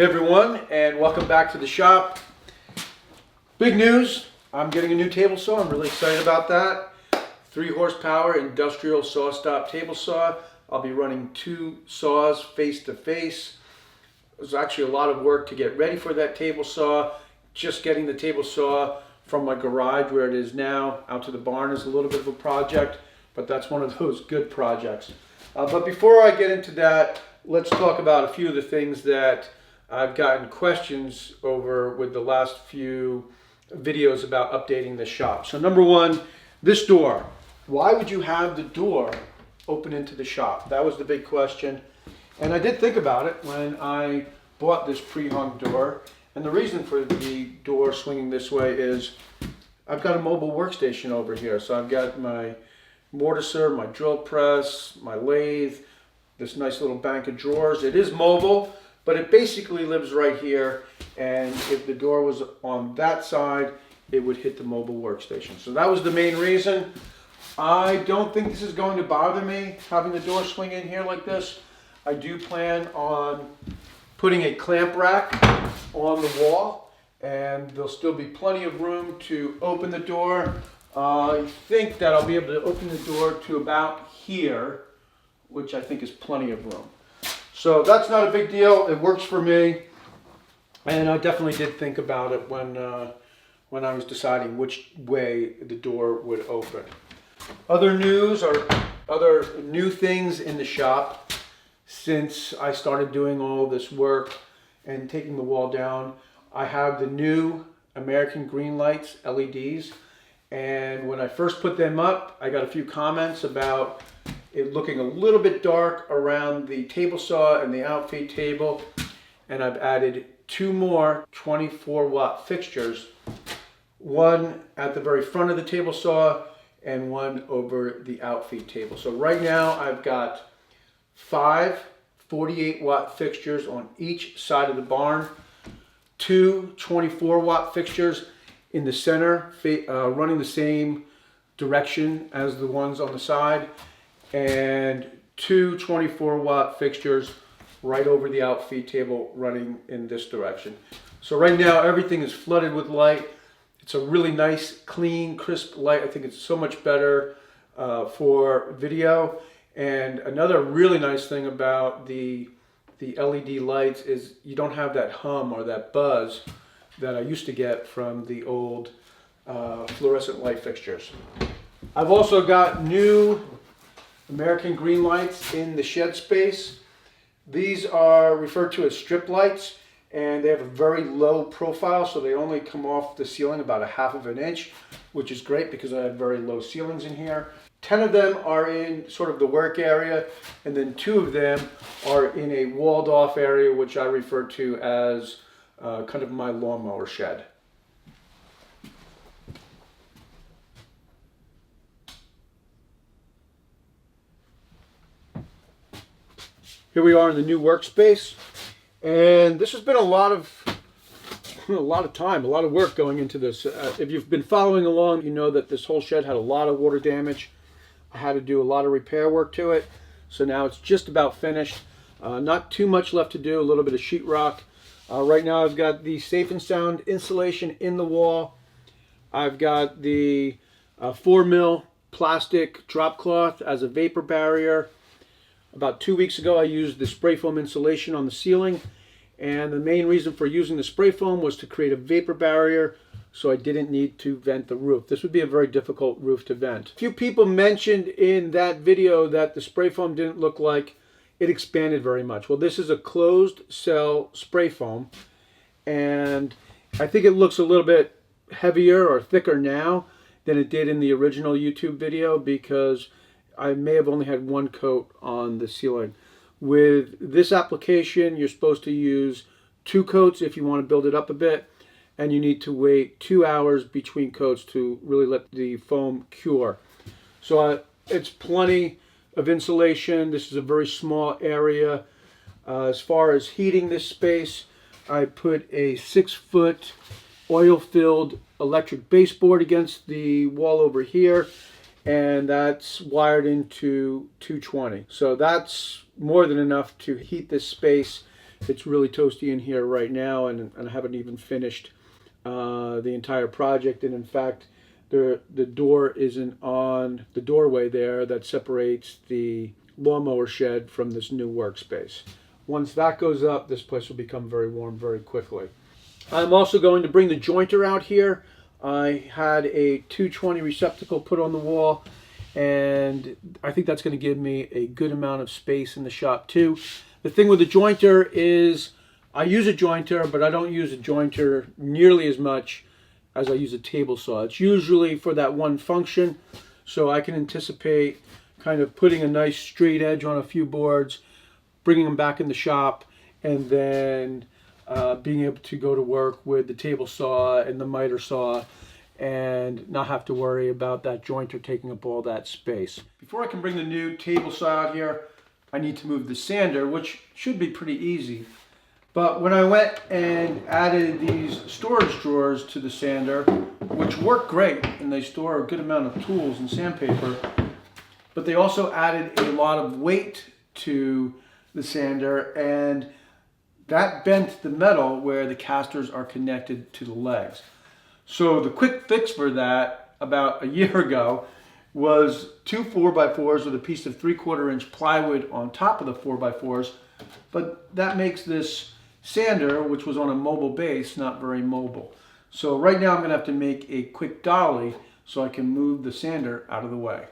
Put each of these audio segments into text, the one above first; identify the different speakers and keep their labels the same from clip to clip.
Speaker 1: Hey everyone, and welcome back to the shop. Big news, I'm getting a new table saw. I'm really excited about that. 3 horsepower industrial SawStop table saw. I'll be running 2 saws face to face. It was actually a lot of work to get ready for that table saw. Just getting the table saw from my garage where it is now out to the barn is a little bit of a project, but that's one of those good projects. But before I get into that, let's talk about a few of the things that I've gotten questions over with the last few videos about updating the shop. So number one, this door. Why would you have the door open into the shop? That was the big question. And I did think about it when I bought this pre-hung door. And the reason for the door swinging this way is I've got a mobile workstation over here. So I've got my mortiser, my drill press, my lathe, this nice little bank of drawers. It is mobile, but it basically lives right here, and if the door was on that side, it would hit the mobile workstation. So that was the main reason. I don't think this is going to bother me, having the door swing in here like this. I do plan on putting a clamp rack on the wall, and there'll still be plenty of room to open the door. I think that I'll be able to open the door to about here, which I think is plenty of room. So that's not a big deal. It works for me, and I definitely did think about it when I was deciding which way the door would open. Other news or other new things in the shop since I started doing all this work and taking the wall down. I have the new American green lights, LEDs, and when I first put them up, I got a few comments about it looking a little bit dark around the table saw and the outfeed table, and I've added 2 more 24-watt fixtures, one at the very front of the table saw and one over the outfeed table. So right now I've got 5 48-watt fixtures on each side of the barn, 2 24-watt fixtures in the center running the same direction as the ones on the side, and 2 24-watt fixtures right over the outfeed table running in this direction. So right now everything is flooded with light. It's a really nice, clean, crisp light. I think it's so much better for video. And another really nice thing about the LED lights is you don't have that hum or that buzz that I used to get from the old fluorescent light fixtures. I've also got new American green lights in the shed space. These are referred to as strip lights, and they have a very low profile, so they only come off the ceiling about 1/2 inch, which is great because I have very low ceilings in here. 10 of them are in sort of the work area, and then 2 of them are in a walled off area, which I refer to as kind of my lawnmower shed. Here we are in the new workspace, and this has been a lot of time, a lot of work going into this. If you've been following along, you know that this whole shed had a lot of water damage. I had to do a lot of repair work to it, so now it's just about finished. Not too much left to do, a little bit of sheetrock. Right now I've got the Safe and Sound insulation in the wall. I've got the 4mm plastic drop cloth as a vapor barrier. About 2 weeks ago I used the spray foam insulation on the ceiling, and the main reason for using the spray foam was to create a vapor barrier so I didn't need to vent the roof. This would be a very difficult roof to vent. A few people mentioned in that video that the spray foam didn't look like it expanded very much. Well, this is a closed cell spray foam, and I think it looks a little bit heavier or thicker now than it did in the original YouTube video because I may have only had 1 coat on the ceiling. With this application, you're supposed to use 2 coats if you want to build it up a bit, and you need to wait 2 hours between coats to really let the foam cure. So it's plenty of insulation. This is a very small area. As far as heating this space, I put a 6-foot oil-filled electric baseboard against the wall over here, and that's wired into 220. So that's more than enough to heat this space It's really toasty in here right now, and I haven't even finished the entire project. And in fact, the door isn't on the doorway there that separates the lawnmower shed from this new workspace. Once that goes up, this place will become very warm very quickly. I'm also going to bring the jointer out here. I had a 220 receptacle put on the wall, and I think that's going to give me a good amount of space in the shop too. The thing with the jointer is I use a jointer, but I don't use a jointer nearly as much as I use a table saw. It's usually for that one function, so I can anticipate kind of putting a nice straight edge on a few boards, bringing them back in the shop, and then being able to go to work with the table saw and the miter saw and not have to worry about that jointer taking up all that space. Before I can bring the new table saw out here, I need to move the sander, which should be pretty easy. But when I went and added these storage drawers to the sander, which work great, and they store a good amount of tools and sandpaper, but they also added a lot of weight to the sander, and that bent the metal where the casters are connected to the legs. So the quick fix for that about a year ago was 2 4x4s with a piece of 3/4 inch plywood on top of the 4x4s, but that makes this sander, which was on a mobile base, not very mobile. So right now I'm going to have to make a quick dolly so I can move the sander out of the way.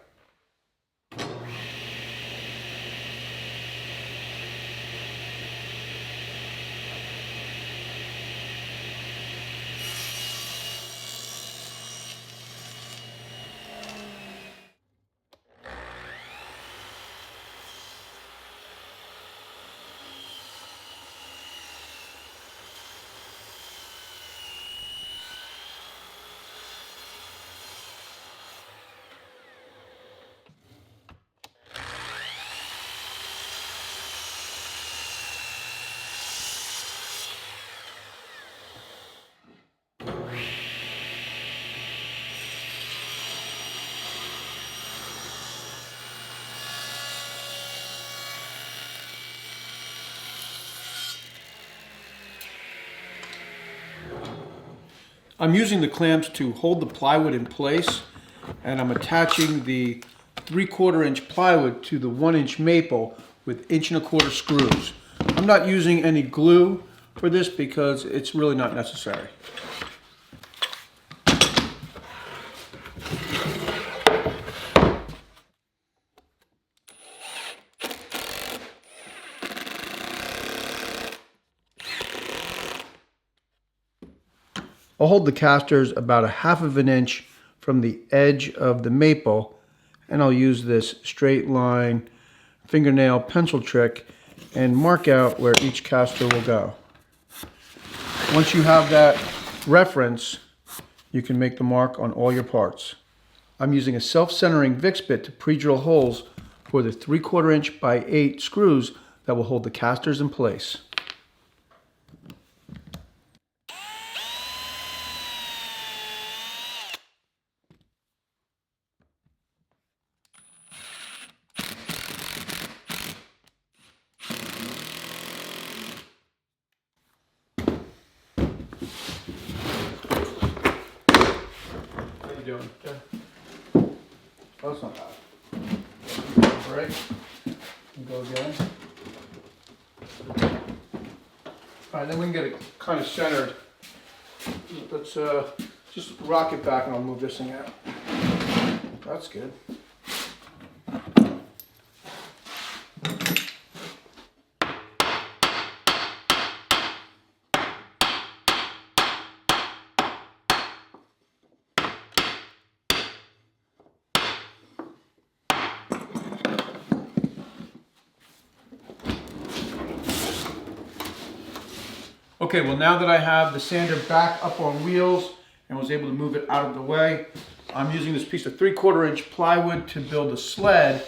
Speaker 1: I'm using the clamps to hold the plywood in place, and I'm attaching the 3/4 inch plywood to the 1 inch maple with 1 1/4 screws. I'm not using any glue for this because it's really not necessary. I'll hold the casters about 1/2 inch from the edge of the maple, and I'll use this straight line fingernail pencil trick and mark out where each caster will go. Once you have that reference, you can make the mark on all your parts. I'm using a self-centering Vicks bit to pre-drill holes for the 3/4 inch by 8 screws that will hold the casters in place. Doing? Okay. Oh, that's not bad. Break. And go again. Alright, then we can get it kind of centered. Let's just rock it back and I'll move this thing out. That's good. Okay, well now that I have the sander back up on wheels and was able to move it out of the way, I'm using this piece of 3/4 inch plywood to build a sled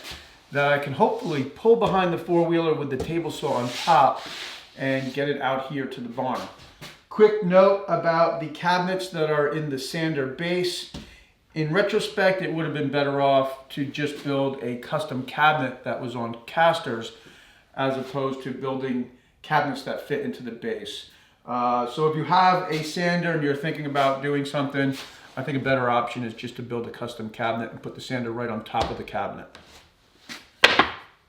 Speaker 1: that I can hopefully pull behind the four-wheeler with the table saw on top and get it out here to the barn. Quick note about the cabinets that are in the sander base. In retrospect, it would have been better off to just build a custom cabinet that was on casters as opposed to building cabinets that fit into the base. So if you have a sander and you're thinking about doing something, I think a better option is just to build a custom cabinet and put the sander right on top of the cabinet.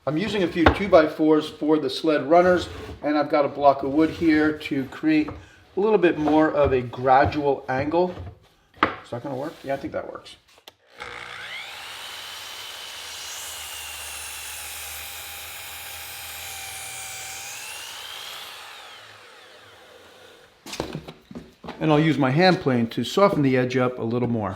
Speaker 1: I'm using a few 2x4s for the sled runners, and I've got a block of wood here to create a little bit more of a gradual angle. Is that going to work? Yeah, I think that works. And I'll use my hand plane to soften the edge up a little more.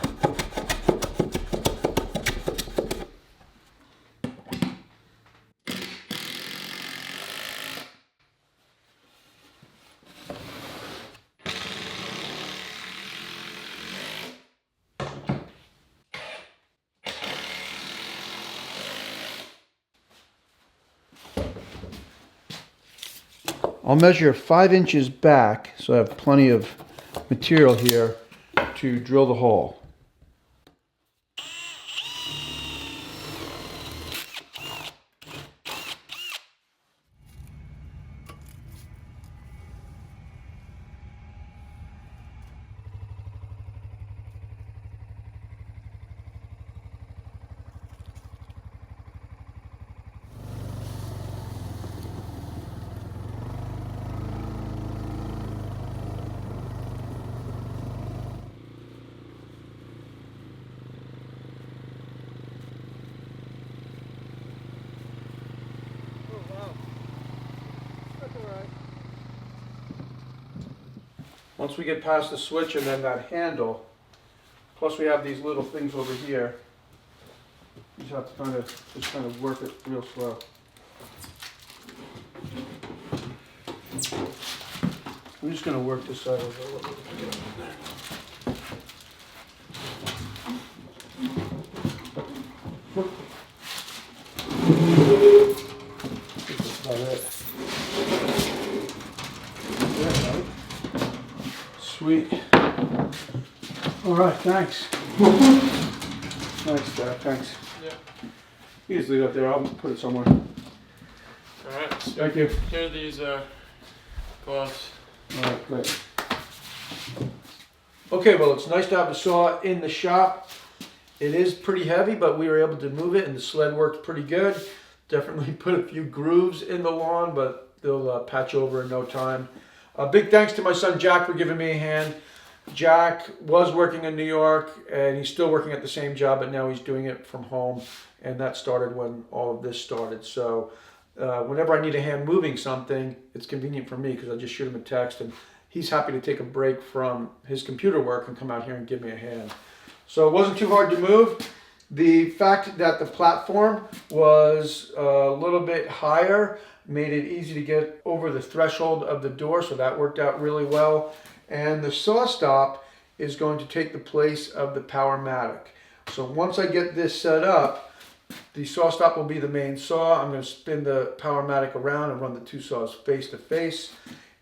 Speaker 1: I'll measure 5 inches back so I have plenty of material here to drill the hole. Once we get past the switch and then that handle, plus we have these little things over here, you just have to just kind of work it real slow. I'm just going to work this side over a little bit. That's about it. Sweet. All right, thanks. Thanks, Dad. Thanks.
Speaker 2: Yeah.
Speaker 1: You just leave it up there. I'll put it somewhere.
Speaker 2: All right. So
Speaker 1: thank you.
Speaker 2: Here are these gloves.
Speaker 1: All right, great. Okay, well, it's nice to have the saw in the shop. It is pretty heavy, but we were able to move it, and the sled works pretty good. Definitely put a few grooves in the lawn, but they'll patch over in no time. Big thanks to my son Jack for giving me a hand. Jack was working in New York, and he's still working at the same job, but now he's doing it from home, and that started when all of this started. So whenever I need a hand moving something, it's convenient for me because I just shoot him a text, and he's happy to take a break from his computer work and come out here and give me a hand. So it wasn't too hard to move. The fact that the platform was a little bit higher made it easy to get over the threshold of the door, so that worked out really well. And the SawStop is going to take the place of the Powermatic. So once I get this set up, the SawStop will be the main saw. I'm going to spin the Powermatic around and run the two saws face to face,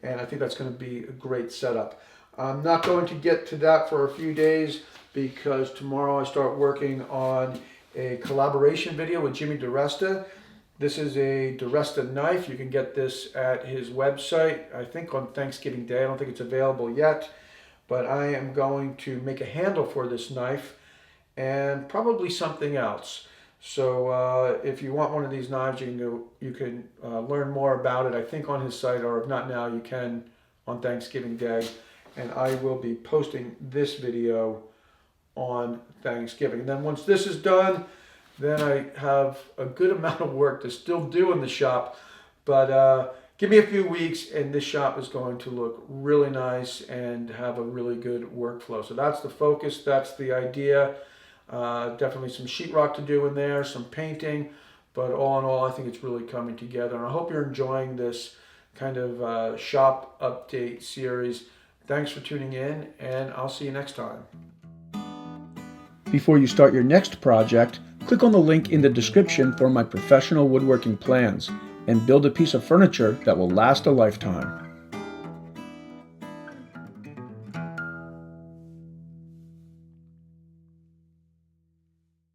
Speaker 1: and I think that's going to be a great setup. I'm not going to get to that for a few days because tomorrow I start working on a collaboration video with Jimmy DiResta. This is a DiResta knife. You can get this at his website, I think on Thanksgiving Day. I don't think it's available yet, but I am going to make a handle for this knife and probably something else. So if you want one of these knives, you can learn more about it, I think on his site, or if not now, you can on Thanksgiving Day. And I will be posting this video on Thanksgiving. And then once this is done, then I have a good amount of work to still do in the shop. But give me a few weeks and this shop is going to look really nice and have a really good workflow. So that's the focus, that's the idea. Definitely some sheetrock to do in there, some painting, but all in all, I think it's really coming together. And I hope you're enjoying this kind of shop update series. Thanks for tuning in, and I'll see you next time. Before you start your next project, click on the link in the description for my professional woodworking plans and build a piece of furniture that will last a lifetime.